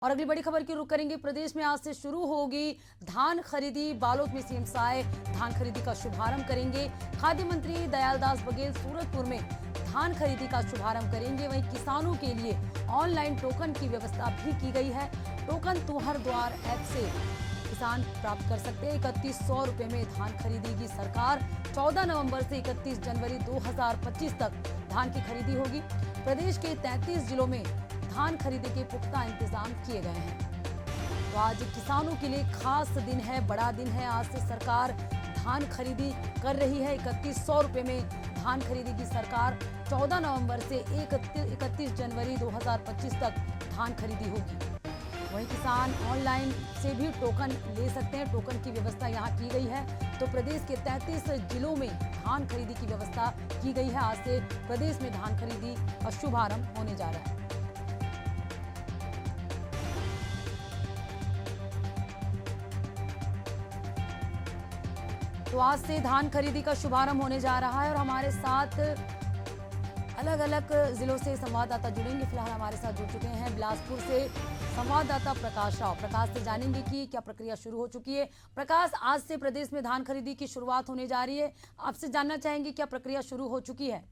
और अगली बड़ी खबर की रुख करेंगे। प्रदेश में आज से शुरू होगी धान खरीदी। बालोद में सीएम साय धान खरीदी का शुभारंभ करेंगे। खाद्य मंत्री दयालदास बघेल सूरजपुर में धान खरीदी का शुभारंभ करेंगे। वहीं किसानों के लिए ऑनलाइन टोकन की व्यवस्था भी की गई है। टोकन तुम्हार द्वार ऐप से किसान प्राप्त कर सकते हैं। 3100 रुपए में धान खरीदेगी सरकार। 14 नवंबर से 31 जनवरी 2025 तक धान की खरीदी होगी। प्रदेश के 33 जिलों में धान खरीदी के पुख्ता इंतजाम किए गए हैं। तो आज किसानों के लिए खास दिन है, बड़ा दिन है। आज से सरकार धान खरीदी कर रही है। 3100 रुपए में धान खरीदेगी सरकार। 14 नवंबर से 31 जनवरी 2025 तक धान खरीदी होगी। वहीं किसान ऑनलाइन से भी टोकन ले सकते हैं। टोकन की व्यवस्था यहाँ की गई है। तो प्रदेश के 33 जिलों में धान खरीदी की व्यवस्था की गई है। आज से प्रदेश में धान खरीदी का शुभारंभ होने जा रहा है। तो आज से धान खरीदी का शुभारंभ होने जा रहा है और हमारे साथ अलग अलग जिलों से संवाददाता जुड़ेंगे। फिलहाल हमारे साथ जुड़ चुके हैं बिलासपुर से संवाददाता प्रकाश राव। प्रकाश से जानेंगे कि क्या प्रक्रिया शुरू हो चुकी है। प्रकाश, आज से प्रदेश में धान खरीदी की शुरुआत होने जा रही है। आपसे जानना चाहेंगे क्या प्रक्रिया शुरू हो चुकी है।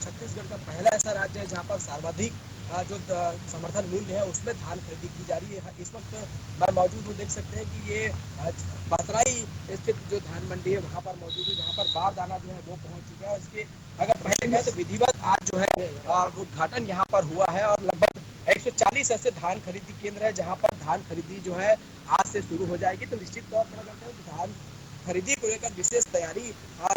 छत्तीसगढ़ का पहला ऐसा राज्य है जहां पर सर्वाधिक जो समर्थन मूल्य है उसमें धान खरीदी की जा रही है। इस वक्त मैं मौजूद हूँ, देख सकते हैं कि ये बतराई स्थित जो धान मंडी है वहां पर मौजूद है, जहां पर बारदाना जो है वो पहुंच चुका है। इसके अगर पहले कहें तो विधिवत आज जो है उद्घाटन यहाँ पर हुआ है और लगभग 140 ऐसे धान खरीदी केंद्र है जहाँ पर धान खरीदी जो है आज से शुरू हो जाएगी। तो निश्चित तौर पर अगर धान खरीदी को लेकर विशेष तैयारी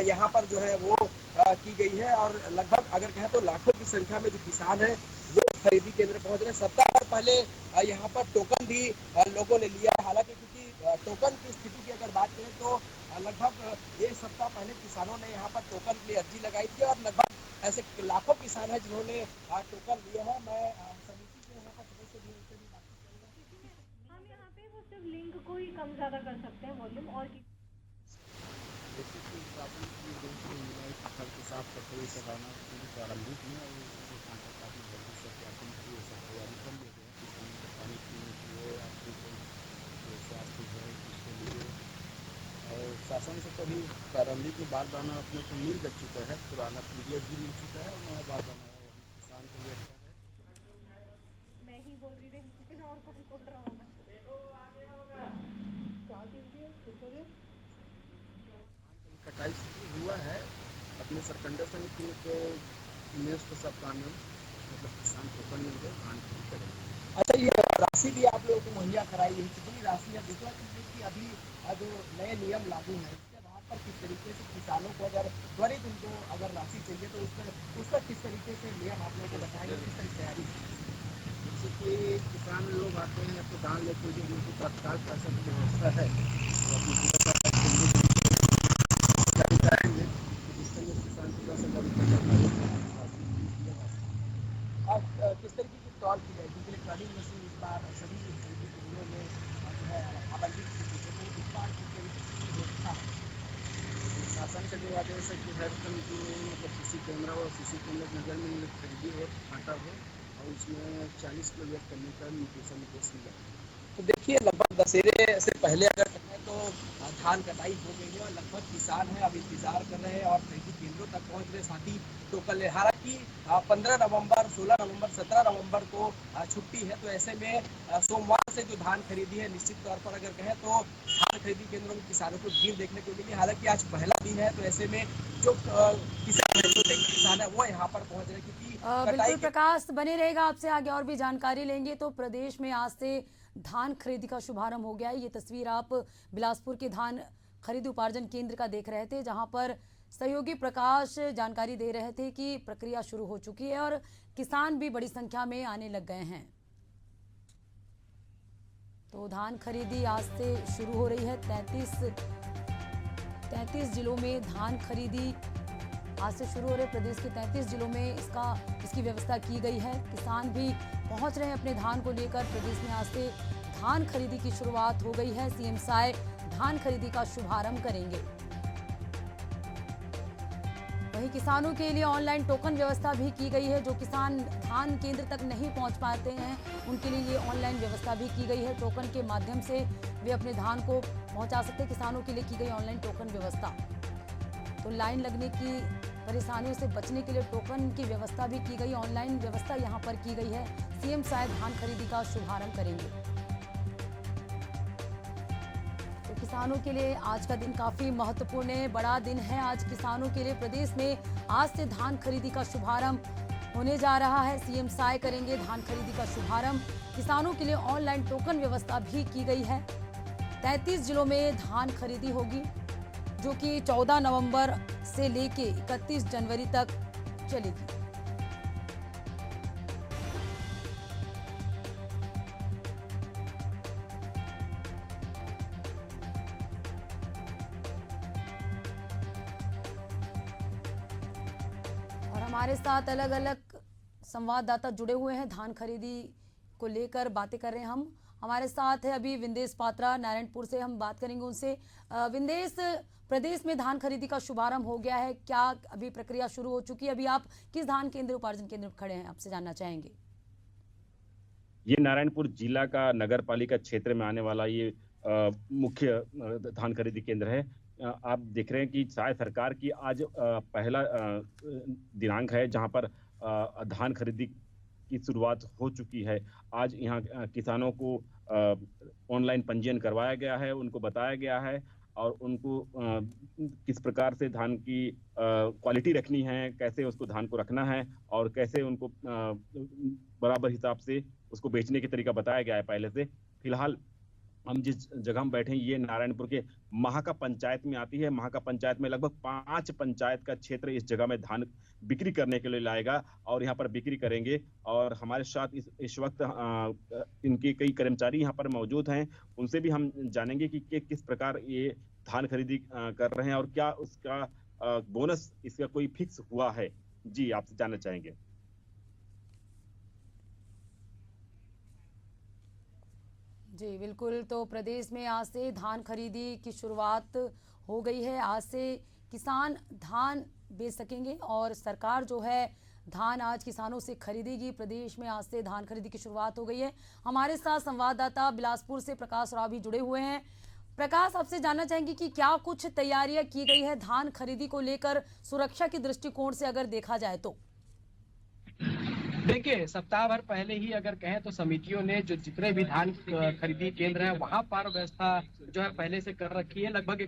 यहाँ पर जो है वो की गई है और लगभग अगर कहें तो लाखों की संख्या में जो किसान है वो खरीदी केंद्र पहुंच रहे हैं। सप्ताह भर पहले यहाँ पर टोकन भी लोगों ने लिया है। हालांकि क्योंकि टोकन की स्थिति की अगर बात करें तो लगभग 1 सप्ताह पहले किसानों ने यहाँ पर टोकन के लिए अर्जी लगाई थी और लगभग ऐसे लाखों किसान है जिन्होंने टोकन लिया है। मैं समिति के यहाँ पर सदस्य भी उनसे भी बातचीत करूँगा। हम यहाँ पे वो सिर्फ लिंक को ही कम ज्यादा कर सकते हैं वॉल्यूम और साफ सफाई कराना प्रारंभिक में और उसके काफ़ी जल्दी से तैयारी कर ले गए। किसानों को पानी पीने के लिए स्वास्थ्य है इसके लिए और शासन से कभी प्रारंभिक में बारदाना अपने को मिल चुका है, पुराना पीरियड भी मिल चुका है और नया बारदाना किसान के लिए मैं ही बोल रही थी और कौन बोल रहा होगा। कटाई हुआ है अपने सरकंडा समिति के इमेज को सब काम मतलब किसान टोकन मिल गए धान खरीद करेंगे। अच्छा, ये राशि भी आप लोगों को मुहैया कराई है। कितनी राशि है देखो कि अभी जो नए नियम लागू है इसके आधार पर किस तरीके से किसानों को अगर त्वरित उनको अगर राशि चाहिए तो उसका किस तरीके से नियम आप लोगों को बताएंगे, किस तरह तैयारी। जैसे कि किसान लोग आते हैं तो धान लेते जो उनको तत्काल पैसा की व्यवस्था है कराएंगे जिस तरह किसान किस तरीके की तौर की जाएगी। इलेक्ट्रॉनिक मशीन इस बार सभी केंद्रों में जो है आवंटित की गई है। इस बार व्यवस्था शासन के जो आदेश है कि हर कमिटी में मतलब किसी केंद्र हो किसी केंद्र नगर में खरीदी हो घाटा हो और उसमें 40 किलो व्यक्त करने का निर्देश मिला। तो देखिए, लगभग दशहरे से पहले अगर कहें तो धान कटाई हो गई है और लगभग किसान है अब इंतजार कर रहे हैं और खरीदी केंद्रों तक पहुंच रहे। साथ ही टोकन ले, हालांकि 15 नवंबर 16 नवंबर 17 नवंबर को छुट्टी है। तो ऐसे में सोमवार से जो धान खरीदी है निश्चित तौर पर अगर कहें तो धान खरीदी केंद्रों में किसानों को भीड़ देखने को मिली। हालांकि आज पहला दिन है तो ऐसे में जो किसान है वो यहाँ पर पहुंच रहे क्योंकि बिल्कुल प्रकाश बने रहेगा। आपसे आगे और भी जानकारी लेंगे। तो प्रदेश में आज से धान खरीदी का शुभारंभ हो गया है। ये तस्वीर आप बिलासपुर के धान खरीदी उपार्जन केंद्र का देख रहे थे, जहां पर सहयोगी प्रकाश जानकारी दे रहे थे कि प्रक्रिया शुरू हो चुकी है और किसान भी बड़ी संख्या में आने लग गए हैं। तो धान खरीदी आज से शुरू हो रही है। 33 जिलों में धान खरीदी आज से शुरू हो रहे। प्रदेश के 33 जिलों में इसकी व्यवस्था की गई है। किसान भी पहुंच रहे हैं अपने धान को लेकर। प्रदेश में आज से धान खरीदी की शुरुआत हो गई है। सीएम साय धान खरीदी का शुभारंभ करेंगे। वहीं वहीं किसानों के लिए ऑनलाइन टोकन व्यवस्था भी की गई है। जो किसान धान केंद्र तक नहीं पहुंच पाते हैं उनके लिए ये ऑनलाइन व्यवस्था भी की गई है। टोकन के माध्यम से वे अपने धान को पहुंचा सकते हैं। किसानों के लिए की गई ऑनलाइन टोकन व्यवस्था, तो लाइन लगने की परेशानियों से बचने के लिए टोकन की व्यवस्था भी की गई। ऑनलाइन व्यवस्था यहां पर की गई है। सीएम शायद धान खरीदी का शुभारंभ करेंगे। तो किसानों के लिए आज का दिन काफी महत्वपूर्ण है, बड़ा दिन है आज किसानों के लिए। प्रदेश में आज से धान खरीदी का शुभारंभ होने जा रहा है। सीएम शायद करेंगे धान खरीदी का शुभारंभ। किसानों के लिए ऑनलाइन टोकन व्यवस्था भी की गई है। 33 जिलों में धान खरीदी होगी जो कि 14 नवंबर से लेके 31 जनवरी तक चलेगी। और हमारे साथ अलग अलग संवाददाता जुड़े हुए हैं, धान खरीदी को लेकर बातें कर रहे हैं हम। हमारे साथ है अभी विंदेश पात्रा, नारायणपुर से हम बात करेंगे उनसे। विंदेश, प्रदेश में धान खरीदी का शुभारंभ हो गया है, क्या अभी प्रक्रिया शुरू हो चुकी है? अभी आप किस धान केंद्र, उपार्जन केंद्र पर खड़े हैं, आपसे जानना चाहेंगे। ये नारायणपुर जिला का नगर पालिका क्षेत्र में आने वाला ये मुख्य धान खरीदी केंद्र है। आप देख रहे हैं कि शायद सरकार की आज पहला दिनांक है जहां पर धान खरीदी की शुरुआत हो चुकी है। आज यहाँ किसानों को ऑनलाइन पंजीयन करवाया गया है, उनको बताया गया है और उनको किस प्रकार से धान की क्वालिटी रखनी है, कैसे उसको धान को रखना है और कैसे उनको बराबर हिसाब से उसको बेचने की तरीका बताया गया है पहले से। फिलहाल हम जिस जगह में बैठे हैं ये नारायणपुर के महाका पंचायत में आती है। महाका पंचायत में लगभग 5 पंचायत का क्षेत्र इस जगह में धान बिक्री करने के लिए लाएगा और यहाँ पर बिक्री करेंगे। और हमारे साथ इस वक्त इनके कई कर्मचारी यहाँ पर मौजूद हैं, उनसे भी हम जानेंगे कि किस प्रकार ये धान खरीदी कर रहे हैं और क्या उसका बोनस इसका कोई फिक्स हुआ है। जी, आपसे जानना चाहेंगे। जी बिल्कुल, तो प्रदेश में आज से धान खरीदी की शुरुआत हो गई है। आज से किसान धान बेच सकेंगे और सरकार जो है धान आज किसानों से खरीदेगी। प्रदेश में आज से धान खरीदी की शुरुआत हो गई है। हमारे साथ संवाददाता बिलासपुर से प्रकाश राव भी जुड़े हुए हैं। प्रकाश, आपसे जानना चाहेंगे कि क्या कुछ तैयारियां की गई है धान खरीदी को लेकर, सुरक्षा के दृष्टिकोण से अगर देखा जाए तो? देखिए, सप्ताह भर पहले ही अगर कहें तो समितियों ने जो जितने भी धान खरीदी केंद्र हैं वहां पर व्यवस्था जो है पहले से कर रखी है। लगभग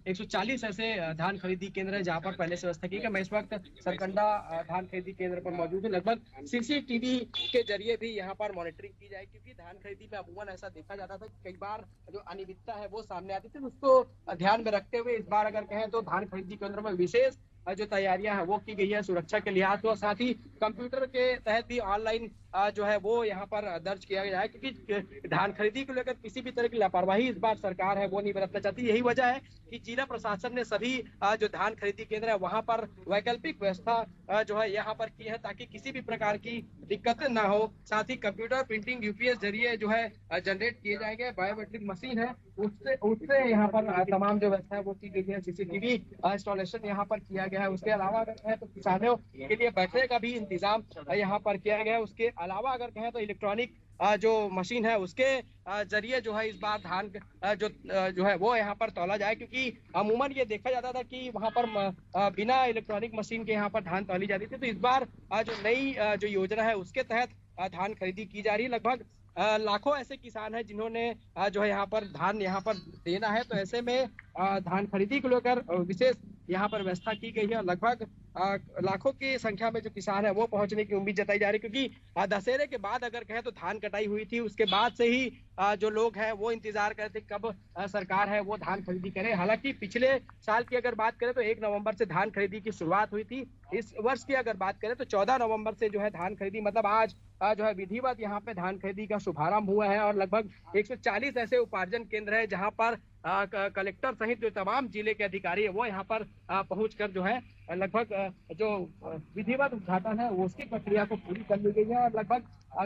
140 ऐसे धान खरीदी केंद्र है जहां पर पहले से व्यवस्था की है। मैं इस वक्त सरकंडा धान खरीदी केंद्र पर मौजूद हूँ। लगभग सीसीटीवी के जरिए भी यहाँ पर मॉनिटरिंग की जाए, क्योंकि धान खरीदी में अमूमन ऐसा देखा जाता था कि कई बार जो अनियमितता है वो सामने आती थी। उसको ध्यान में रखते हुए इस बार अगर कहें तो धान खरीदी केंद्र में विशेष जो तैयारियां हैं वो की गई है सुरक्षा के लिहाज और साथ ही कंप्यूटर के तहत भी ऑनलाइन जो है वो यहाँ पर दर्ज किया गया है, क्योंकि धान खरीदी को लेकर किसी भी तरह की लापरवाही इस बार सरकार है वो नहीं बरतना चाहती। यही वजह है कि जिला प्रशासन ने सभी जो धान खरीदी केंद्र है वहां पर वैकल्पिक व्यवस्था जो है यहाँ पर की है ताकि किसी भी प्रकार की दिक्कत ना हो। साथ ही कंप्यूटर प्रिंटिंग यूपीएस जरिए जो है जनरेट किए जाएंगे। बायोमेट्रिक मशीन है उससे यहाँ पर तमाम जो व्यवस्था है वो की गई है। सीसीटीवी इंस्टॉलेशन यहाँ पर किया गया है। उसके अलावा अगर कहें तो किसानों के लिए बैठने का भी इंतजाम यहाँ पर किया गया है। उसके अलावा अगर कहें तो इलेक्ट्रॉनिक जो मशीन है उसके जरिए जो है इस बार धान जो है वो यहाँ पर तौला जाए, क्योंकि अमूमन ये देखा जाता था कि वहाँ पर बिना इलेक्ट्रॉनिक मशीन के यहाँ पर धान तौली जाती थी। तो इस बार जो नई जो योजना है उसके तहत धान खरीदी की जा रही है। लगभग लाखों ऐसे किसान हैं जिन्होंने जो है यहाँ पर धान यहाँ पर देना है। तो ऐसे में धान खरीदी को लेकर विशेष यहाँ पर व्यवस्था की गई है। लगभग लाखों की संख्या में जो किसान है वो पहुंचने की उम्मीद जताई जा रही है, क्योंकि दशहरे के बाद अगर कहें तो धान कटाई हुई थी, उसके बाद से ही जो लोग हैं वो इंतजार करते कब सरकार है वो धान खरीदी करे। हालांकि पिछले साल की अगर बात करें तो 1 नवंबर से धान खरीदी की शुरुआत हुई थी। इस वर्ष की अगर बात करें तो 14 नवंबर से जो है धान खरीदी, मतलब आज जो है विधिवत यहाँ पे धान खरीदी का शुभारंभ हुआ है। और लगभग 140 ऐसे उपार्जन केंद्र है जहाँ पर कलेक्टर सहित जो तमाम जिले के अधिकारी है वो यहाँ पर पहुंचकर जो है लगभग जो विधिवत उद्घाटन है उसकी प्रक्रिया को पूरी कर ली गई है। और लगभग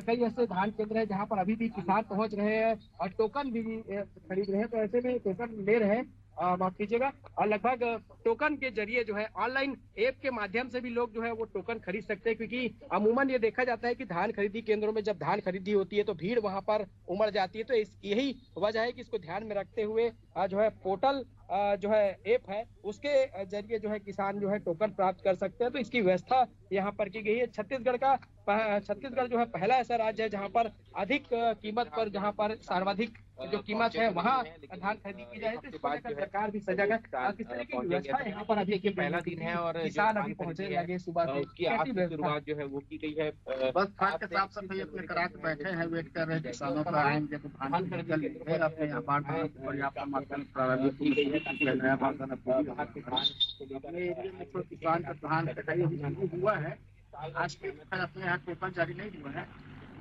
कई ऐसे धान केंद्र है जहाँ पर अभी भी किसान पहुंच रहे हैं और टोकन भी खरीद रहे हैं। तो ऐसे में टोकन ले रहे हैं माफ कीजिएगा, लगभग टोकन के जरिए जो है ऑनलाइन ऐप के माध्यम से भी लोग जो है वो टोकन खरीद सकते हैं, क्योंकि अमूमन ये देखा जाता है कि धान खरीदी केंद्रों में जब धान खरीदी होती है तो भीड़ वहां पर उमड़ जाती है। तो यही वजह है कि इसको ध्यान में रखते हुए जो है पोर्टल जो है ऐप है उसके जरिए जो है किसान जो है टोकन प्राप्त कर सकते हैं। तो इसकी व्यवस्था यहाँ पर की गई है। छत्तीसगढ़ जो है पहला ऐसा राज्य है जहाँ पर अधिक कीमत पर, जहाँ पर सर्वाधिक जो कीमत है वहाँ धान खरीदी की जाए। तो इसको लेकर सरकार भी सजग है। किस तरह की व्यवस्था यहाँ पर अभी के पहला दिन है और किसान अभी पहुंचे लगे सुबह से, उसकी आज की शुरुआत जो है वो की गई है। बस फाट के साफ सफाई अपने करा के बैठे हैं, वेट कर रहे हैं किसानों का आएंगे तो धान खरीद लेंगे। अपने यहाँ बाढ़ पर्याप्त मात्रा में प्रारंभिक की गई है, नया बागान अपने एरिया में तो किसान का धान कटाई अभी शुरू हुआ है। आज के अपने यहाँ टोकन जारी नहीं हुआ है।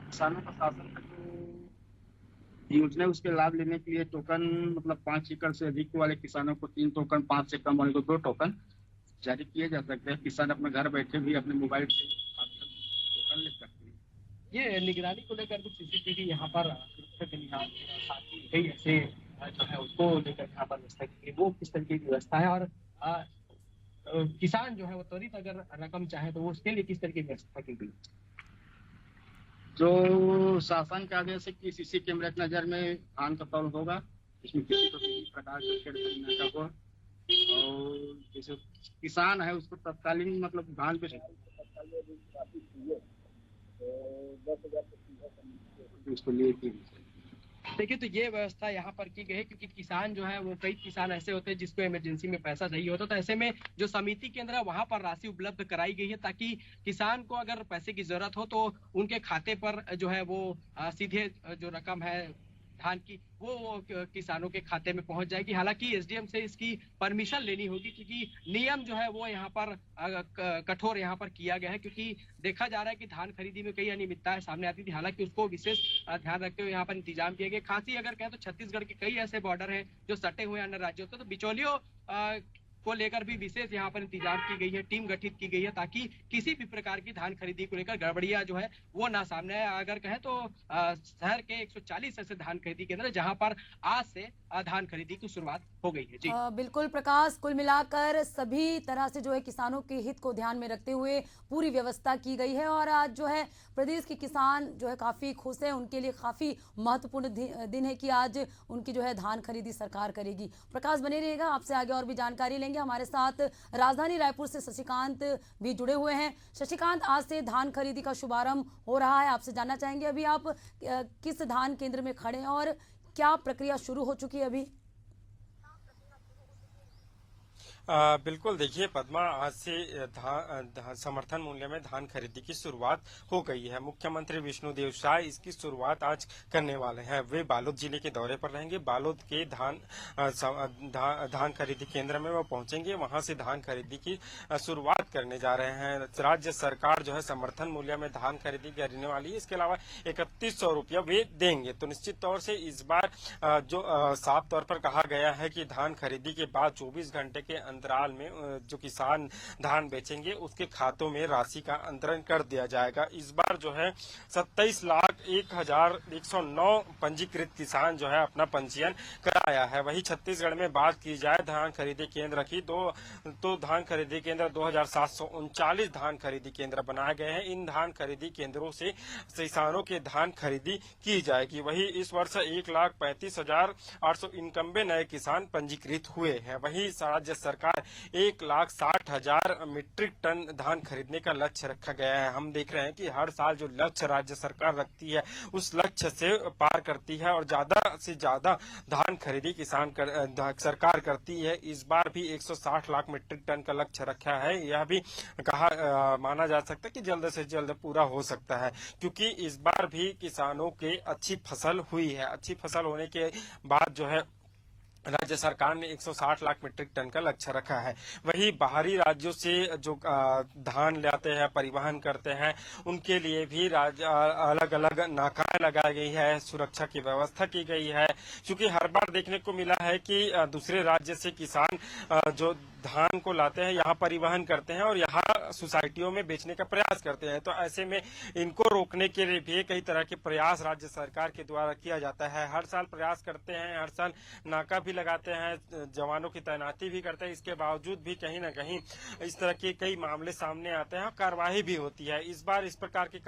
किसानों का शासन का जो योजना है उसके लाभ लेने के लिए टोकन मतलब 5 एकड़ से अधिक वाले किसानों को 3 टोकन, 5 से कम वाले को 2 टोकन जारी किए जा सकते हैं। किसान अपने घर बैठे भी अपने मोबाइल से टोकन ले सकते हैं। ये निगरानी को लेकर कुछ सीसीटीवी यहाँ पर ऐसे जो है उसको लेकर यहाँ पर व्यवस्था की गई, वो किस तरीके की व्यवस्था है और किसान जो है वो त्वरित अगर रकम चाहे तो वो उसके लिए किस तरीके की व्यवस्था की गई। जो शासन के आदेश है कि सीसी कैमरे की नजर में धान का तौल होगा, इसमें किसी को किसी प्रकार का छेड़छाड़ न का हो। और जैसे किसान है उसको तत्कालीन मतलब धान पे उसको लिए देखिए, तो ये व्यवस्था यहाँ पर की गई है क्योंकि किसान जो है वो कई किसान ऐसे होते हैं जिसको इमरजेंसी में पैसा चाहिए होता है। तो ऐसे में जो समिति केंद्र है वहां पर राशि उपलब्ध कराई गई है ताकि किसान को अगर पैसे की जरूरत हो तो उनके खाते पर जो है वो सीधे जो रकम है धान की वो किसानों के खाते में पहुंच जाएगी। हालांकि एसडीएम से इसकी परमिशन लेनी होगी क्योंकि नियम जो है वो यहाँ पर कठोर यहाँ पर किया गया है, क्योंकि देखा जा रहा है कि धान खरीदी में कई अनियमितताएं सामने आती थी। हालांकि उसको विशेष ध्यान रखते हुए यहाँ पर इंतजाम किए गए। खासी अगर कहें तो छत्तीसगढ़ के कई ऐसे बॉर्डर हैं जो सटे हुए अन्य राज्यों से, तो बिचौलियों को लेकर भी विशेष यहाँ पर इंतजाम की गई है, टीम गठित की गई है ताकि किसी भी प्रकार की धान खरीदी को लेकर गड़बड़ियां जो है वो ना सामने आए। अगर कहें तो शहर के 140 ऐसे धान खरीदी केंद्र जहां पर आज से धान खरीदी की शुरुआत हो गई है। जी बिल्कुल प्रकाश, कुल मिलाकर सभी तरह से जो है किसानों के हित को ध्यान में रखते हुए पूरी व्यवस्था की गई है और आज जो है प्रदेश के किसान जो है काफी खुश है। उनके लिए काफी महत्वपूर्ण दिन है कि आज उनकी जो है धान खरीदी सरकार करेगी। प्रकाश बने रहिएगा, आपसे आगे और भी जानकारी लेंगे। हमारे साथ राजधानी रायपुर से शशिकांत भी जुड़े हुए हैं। शशिकांत, आज से धान खरीदी का शुभारंभ हो रहा है, आपसे जानना चाहेंगे अभी आप किस धान केंद्र में खड़े हैं और क्या प्रक्रिया शुरू हो चुकी है अभी? बिल्कुल, देखिए पद्मा, आज से समर्थन मूल्य में धान खरीदी की शुरुआत हो गई है। मुख्यमंत्री विष्णुदेव साय इसकी शुरुआत आज करने वाले हैं। वे बालोद जिले के दौरे पर रहेंगे। बालोद के धान खरीदी केंद्र में वो पहुंचेंगे, वहां से धान खरीदी की शुरुआत करने जा रहे हैं। राज्य सरकार जो है समर्थन मूल्य में धान खरीदी करने वाली है। इसके अलावा 3100 रुपया वे देंगे। तो निश्चित तौर से इस बार जो साफ तौर पर कहा गया है कि धान खरीदी के बाद 24 घंटे के अंतराल में जो किसान धान बेचेंगे उसके खातों में राशि का अंतरण कर दिया जाएगा। इस बार जो है 27,01,109 पंजीकृत किसान जो है अपना पंजीयन कराया है। वही छत्तीसगढ़ में बात की जाए धान खरीदी केंद्र की तो धान खरीदी केंद्र 2739 धान खरीदी केंद्र बनाए गए हैं। इन धान खरीदी केंद्रों से किसानों के धान खरीदी की जाएगी। वही इस वर्ष 1,35,891 नए किसान पंजीकृत हुए हैं। वही राज्य सरकार 1,60,000 मीट्रिक टन धान खरीदने का लक्ष्य रखा गया है। हम देख रहे हैं कि हर साल जो लक्ष्य राज्य सरकार रखती है उस लक्ष्य से पार करती है और ज्यादा से ज्यादा धान खरीदी सरकार करती है। इस बार भी 160 लाख मीट्रिक टन का लक्ष्य रखा है। यह भी माना जा सकता है कि जल्द से जल्द पूरा हो सकता है, क्योंकि इस बार भी किसानों के अच्छी फसल हुई है। अच्छी फसल होने के बाद जो है राज्य सरकार ने 160 लाख मीट्रिक टन का लक्ष्य रखा है। वही बाहरी राज्यों से जो धान लाते हैं, परिवहन करते हैं, उनके लिए भी अलग अलग नाकाएं सीमाएं लगाई गई है, सुरक्षा की व्यवस्था की गई है। क्योंकि हर बार देखने को मिला है कि दूसरे राज्य से किसान जो धान को लाते हैं, यहाँ परिवहन करते हैं और यहाँ सोसाइटियों में बेचने का प्रयास करते हैं। तो ऐसे में इनको रोकने के लिए भी कई तरह के प्रयास राज्य सरकार के द्वारा किया जाता है। हर साल प्रयास करते हैं, हर साल नाका भी लगाते हैं, जवानों की तैनाती भी करते हैं। इसके बावजूद भी कहीं ना कहीं इस तरह के कई मामले सामने आते हैं और कार्रवाई भी होती है। इस बार इस प्रकार की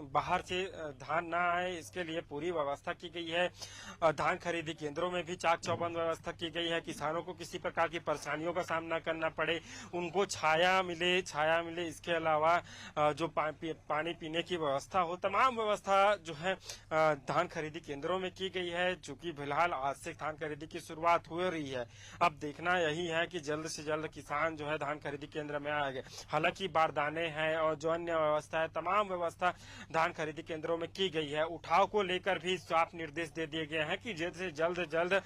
बाहर से धान ना आए, इसके लिए पूरी व्यवस्था की गई है। धान खरीदी केंद्रों में भी चाक चौबंद व्यवस्था की गई है। किसानों को किसी प्रकार की परेशानियों का सामना करना पड़े, उनको छाया मिले। इसके अलावा जो पानी पीने की व्यवस्था हो, तमाम व्यवस्था जो है धान खरीदी केंद्रों में की गई है। चूंकि फिलहाल आज से धान खरीदी की शुरुआत हो रही है, अब देखना यही है कि जल्द से जल्द किसान जो है धान खरीदी केंद्र में आएंगे। हालांकि बारदाने हैं और जो अन्य व्यवस्था है, तमाम व्यवस्था धान खरीदी केंद्रों में की गई है। उठाव को लेकर भी साफ निर्देश दे दिए गए हैं कि जल्द से जल्द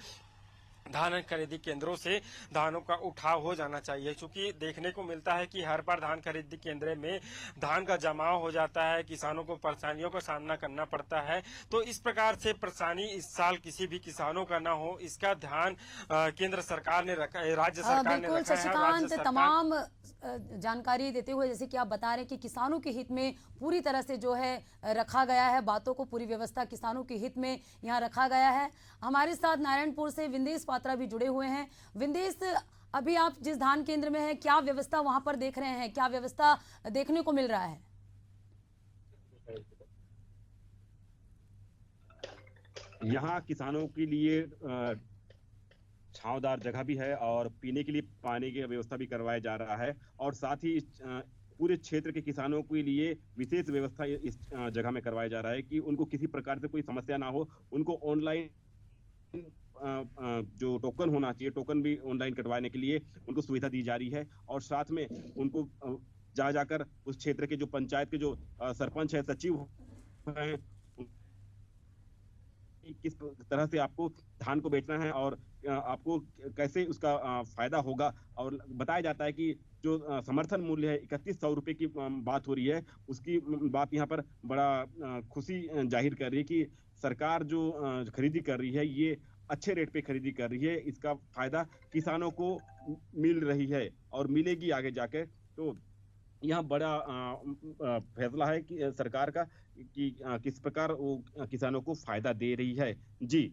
धान खरीदी केंद्रों से धानों का उठाव हो जाना चाहिए। क्योंकि देखने को मिलता है कि हर बार धान खरीदी केंद्र में धान का जमाव हो जाता है, किसानों को परेशानियों का सामना करना पड़ता है। तो इस प्रकार से परेशानी इस साल किसी भी किसानों का ना हो, इसका ध्यान केंद्र सरकार ने रखा है, राज्य सरकार ने बिल्कुल रखा है। शशिकांत, तमाम जानकारी देते हुए जैसे कि आप बता रहे हैं कि किसानों के हित में पूरी तरह से जो है रखा गया है, बातों को पूरी व्यवस्था किसानों के हित में यहाँ रखा गया है। हमारे साथ नारायणपुर से विंदेश पात्रा भी जुड़े हुए हैं। विंदेश, अभी आप जिस धान केंद्र में हैं, क्या व्यवस्था वहां पर देख रहे हैं, क्या व्यवस्था देखने को मिल रहा है? यहाँ किसानों के लिए छांवदार जगह भी है और पीने के लिए पानी की व्यवस्था भी करवाया जा रहा है। और साथ ही पूरे क्षेत्र के किसानों के लिए विशेष व्यवस्था इस जगह में करवाया जा रहा है कि उनको किसी प्रकार से कोई समस्या ना हो। उनको ऑनलाइन जो टोकन होना चाहिए, टोकन भी ऑनलाइन कटवाने के लिए उनको सुविधा दी जा रही है। और साथ में उनको जाकर उस क्षेत्र के जो पंचायत के जो सरपंच है, सचिव हैं, किस तरह से आपको धान को बेचना है और आपको कैसे उसका फायदा होगा। और बताया जाता है कि जो समर्थन मूल्य है 3100 रुपए की बात हो रही है, उसकी बात यहाँ पर बड़ा खुशी जाहिर कर रही है कि सरकार जो खरीदी कर रही है ये अच्छे रेट पे खरीदी कर रही है। इसका फायदा किसानों को मिल रही है और मिलेगी आगे जाके। तो यह बड़ा फैसला है कि सरकार का कि किस प्रकार वो किसानों को फायदा दे रही है। जी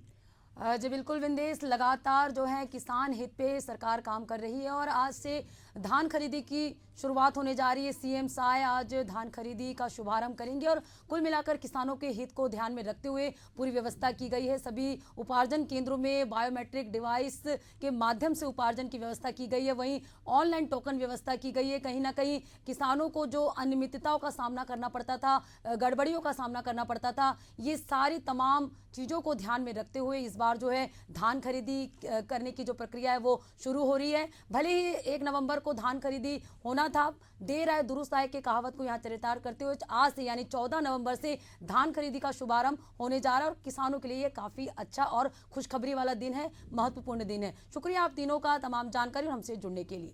बिल्कुल विंदेश, लगातार जो है किसान हित पे सरकार काम कर रही है और आज से धान खरीदी की शुरुआत होने जा रही है। सीएम साय आज धान खरीदी का शुभारंभ करेंगे और कुल मिलाकर किसानों के हित को ध्यान में रखते हुए पूरी व्यवस्था की गई है। सभी उपार्जन केंद्रों में बायोमेट्रिक डिवाइस के माध्यम से उपार्जन की व्यवस्था की गई है। वहीं ऑनलाइन टोकन व्यवस्था की गई है। कहीं ना कहीं किसानों को जो अनियमितताओं का सामना करना पड़ता था, गड़बड़ियों का सामना करना पड़ता था, ये सारी तमाम चीज़ों को ध्यान में रखते हुए इस बार जो है धान खरीदी करने की जो प्रक्रिया है वो शुरू हो रही है। भले ही 1 नवंबर को धान खरीदी होना था, देर आए दुरुस्त आए के कहावत को यहाँ चरितार्थ करते हुए आज से यानी 14 नवंबर से धान खरीदी का शुभारंभ होने जा रहा है और किसानों के लिए ये काफ़ी अच्छा और खुशखबरी वाला दिन है, महत्वपूर्ण दिन है। शुक्रिया आप तीनों का तमाम जानकारी और हमसे जुड़ने के लिए।